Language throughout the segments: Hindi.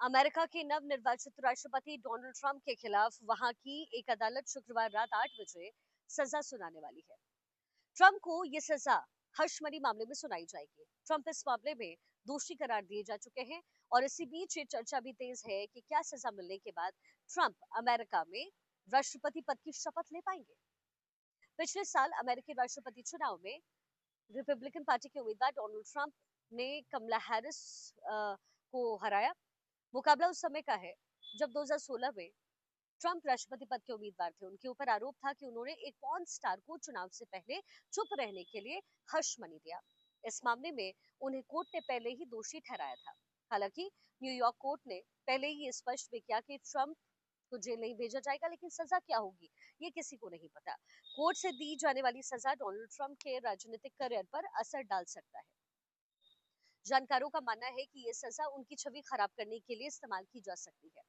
अमेरिका के नवनिर्वाचित राष्ट्रपति डोनाल्ड ट्रंप के खिलाफ वहां की एक अदालत शुक्रवार रात 8 बजे सजा सुनाने वाली है। ट्रंप को ये सजा हर्षमनी मामले में सुनाई जाएगी। ट्रंप इस मामले में दोषी करार दिए जा चुके हैं और इसी बीच ये चर्चा भी तेज है कि क्या सजा मिलने के बाद ट्रंप अमेरिका में राष्ट्रपति पद की शपथ ले पाएंगे। पिछले साल अमेरिकी राष्ट्रपति चुनाव में रिपब्लिकन पार्टी के उम्मीदवार डोनाल्ड ट्रंप ने कमला हैरिस को हराया। मुकाबला उस समय का है जब 2016 में ट्रंप राष्ट्रपति पद के उम्मीदवार थे। उनके ऊपर आरोप था कि उन्होंने एक पॉर्न स्टार को चुनाव से पहले चुप रहने के लिए हर्षमनी दिया। इस मामले में उन्हें कोर्ट ने पहले ही दोषी ठहराया था। हालांकि न्यूयॉर्क कोर्ट ने पहले ही स्पष्ट भी किया कि ट्रंप को जेल नहीं भेजा जाएगा, लेकिन सजा क्या होगी ये किसी को नहीं पता। कोर्ट से दी जाने वाली सजा डोनाल्ड ट्रंप के राजनीतिक करियर पर असर डाल सकता है। जानकारों का मानना है कि ये सजा उनकी छवि खराब करने के लिए इस्तेमाल की जा सकती है।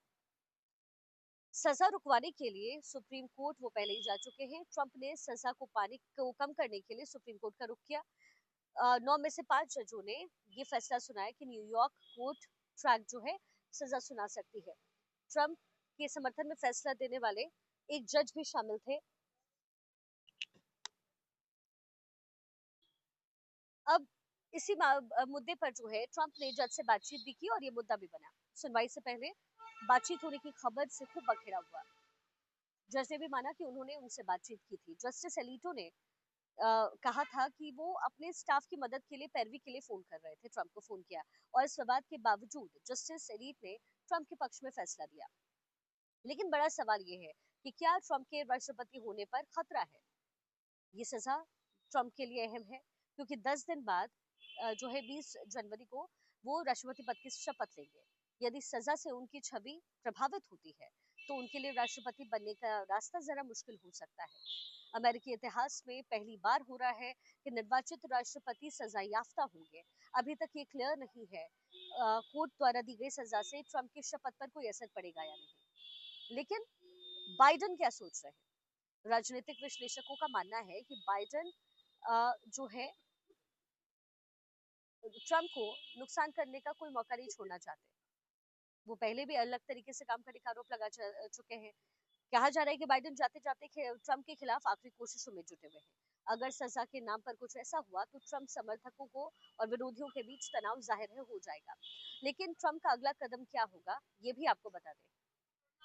सजा रुकवाने के लिए सुप्रीम कोर्ट वो पहले ही जा चुके हैं। ट्रंप ने सजा को पाने को कम करने के लिए सुप्रीम कोर्ट का रुख किया। 9 में से 5 जजों ने ये फैसला सुनाया कि न्यूयॉर्क कोर्ट ट्रैक जो है सजा सुना सकती है। ट्रंप के समर्थन में फैसला देने वाले एक जज भी शामिल थे। अब इसी मुद्दे पर जो है ट्रंप ने जज से बातचीत भी की और ये मुद्दा भी बना। सुनवाई से पहले बातचीत होने की खबर से खूब बखेड़ा हुआ। जज ने भी माना कि उन्होंने उनसे बातचीत की थी। जस्टिस एलिटो ने कहा था कि वो अपने स्टाफ की मदद के लिए पैरवी के लिए फोन कर रहे थे। ट्रंप को फोन किया और इस विवाद के बावजूद जस्टिस एलिट ने ट्रंप के पक्ष में फैसला दिया। लेकिन बड़ा सवाल ये है कि क्या ट्रंप के राष्ट्रपति होने पर खतरा है। ये सजा ट्रंप के लिए अहम है क्योंकि 10 दिन बाद जो है 20 जनवरी को वो राष्ट्रपति पद की शपथ लेंगे। यदि सजा से उनकी छवि प्रभावित होती है तो उनके लिए राष्ट्रपति बनने का रास्ता जरा मुश्किल हो सकता है। अमेरिकी इतिहास में पहली बार हो रहा है कि निर्वाचित राष्ट्रपति सजा याफ्ता होंगे। अभी तक ये क्लियर नहीं है कोर्ट द्वारा दी गई सजा से ट्रंप की शपथ पर कोई असर पड़ेगा या नहीं। लेकिन बाइडेन क्या सोच रहे हैं। राजनीतिक विश्लेषकों का मानना है कि बाइडेन जो है ट्रंप को नुकसान करने का कोई मौका नहीं छोड़ना चाहते। वो पहले भी अलग तरीके से काम करने का आरोप लगा चुके हैं। कहा जा रहा है कि बाइडेन जाते जाते ट्रंप के खिलाफ आखिरी कोशिशों में जुटे हुए हैं। अगर सजा के नाम पर कुछ ऐसा हुआ तो ट्रंप समर्थकों को और विरोधियों के बीच तनाव जाहिर है हो जाएगा। लेकिन ट्रंप का अगला कदम क्या होगा ये भी आपको बता दें।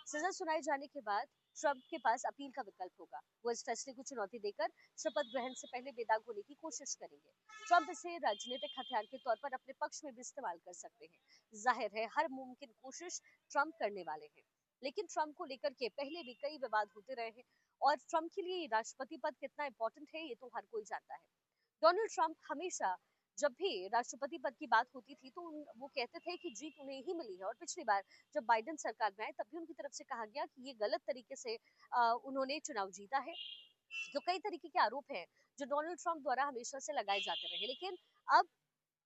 सजा सुनाए जाने के बाद ट्रंप के पास अपील का विकल्प होगा। वो इस फैसले को चुनौती देकर शपथ ग्रहण से पहले बेदाग होने की कोशिश करेंगे। ट्रंप इसे राजनीतिक हथियार के तौर पर अपने पक्ष में भी इस्तेमाल कर सकते हैं। जाहिर है हर मुमकिन कोशिश ट्रंप करने वाले हैं। लेकिन ट्रंप को लेकर के पहले भी कई विवाद होते रहे हैं और ट्रंप के लिए राष्ट्रपति पद कितना इंपॉर्टेंट है ये तो हर कोई जानता है। डोनाल्ड ट्रंप हमेशा जब भी राष्ट्रपति पद की बात होती थी तो वो कहते थे कि जीत उन्हें ही मिली है। और पिछली बार जब बाइडेन सरकार में आए तब भी उनकी तरफ से कहा गया कि ये गलत तरीके से उन्होंने चुनाव जीता है। तो कई तरीके के आरोप हैं जो डोनाल्ड ट्रंप द्वारा हमेशा से लगाए जाते रहे। लेकिन अब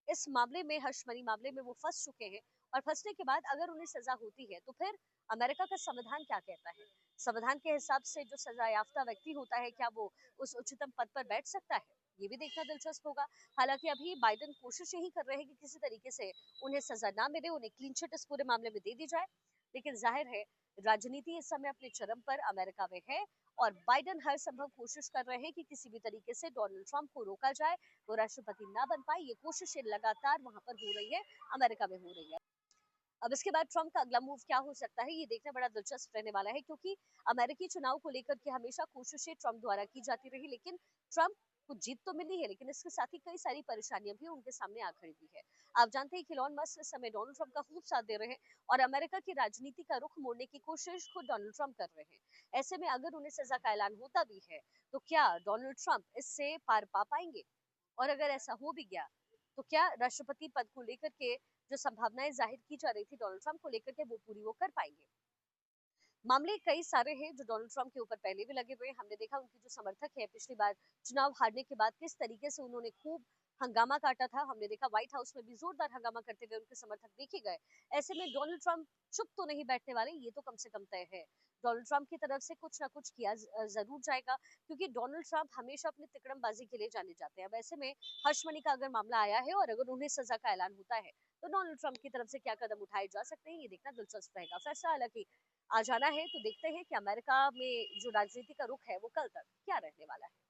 इस मामले में हर्षमनी मामले में वो फंस चुके हैं और फंसने के बाद अगर उन्हें सजा होती है तो फिर अमेरिका का संविधान क्या कहता है। संविधान के हिसाब से जो सजा याफ्ता व्यक्ति होता है क्या वो उस उच्चतम पद पर बैठ सकता है ये भी देखना दिलचस्प होगा। हालांकि अभी बाइडेन कोशिश यही कर रहे हैं कि किसी तरीके से उन्हें सजा ना मिले, उन्हें क्लीन चिट इस पूरे मामले में दे दी जाए। लेकिन जाहिर है राजनीति इस समय अपने चरम पर अमेरिका में है और बाइडेन हर संभव कोशिश कर रहे हैं कि किसी भी तरीके से डोनाल्ड ट्रंप को रोका जाए, वो राष्ट्रपति ना बन पाए। ये कोशिशें लगातार वहां पर हो रही है, अमेरिका में हो रही है। अब इसके बाद ट्रंप का अगला मूव क्या हो सकता है ये देखना बड़ा दिलचस्प रहने वाला है क्योंकि अमेरिकी चुनाव को लेकर के हमेशा कोशिशें ट्रंप द्वारा की जाती रही। लेकिन ट्रंप को जीत तो मिली है लेकिन इसके साथ ही कई सारी परेशानियां भी उनके सामने आ खड़ी हुई है। आप जानते हैं कि इलॉन मस्क इस समय डोनाल्ड ट्रंप का खूब साथ दे रहे हैं और अमेरिका की राजनीति का रुख मोड़ने की कोशिश खुद डोनाल्ड ट्रंप कर रहे हैं। ऐसे में अगर उन्हें सजा का ऐलान होता भी है तो क्या डोनाल्ड ट्रंप इससे पार पा पाएंगे। और अगर ऐसा हो भी गया तो क्या राष्ट्रपति पद को लेकर के जो संभावनाएं जाहिर की जा रही थी डोनाल्ड ट्रंप को लेकर के वो पूरी वो कर पाएंगे। मामले कई सारे हैं जो डोनाल्ड ट्रंप के ऊपर पहले भी लगे हुए हैं। हमने देखा उनके जो समर्थक है पिछली बार चुनाव हारने के बाद किस तरीके से उन्होंने खूब हंगामा काटा था। हमने देखा व्हाइट हाउस में भी जोरदार हंगामा करते हुए उनके समर्थक देखे गए। ऐसे में डोनाल्ड ट्रंप चुप तो नहीं बैठने वाले, ये तो कम से कम तय है। डोनाल्ड ट्रंप की तरफ से कुछ ना कुछ किया जरूर जाएगा क्योंकि डोनाल्ड ट्रंप हमेशा अपनी तिकड़मबाजी के लिए जाने जाते हैं। अब ऐसे में हर्षमनी का अगर मामला आया है और अगर उन्हें सजा का ऐलान होता है तो डोनाल्ड ट्रंप की तरफ से क्या कदम उठाए जा सकते हैं, ये देखना दिलचस्प रहेगा। फैसला हालांकि आ जाना है, तो देखते हैं कि अमेरिका में जो राजनीति का रुख है वो कल तक क्या रहने वाला है।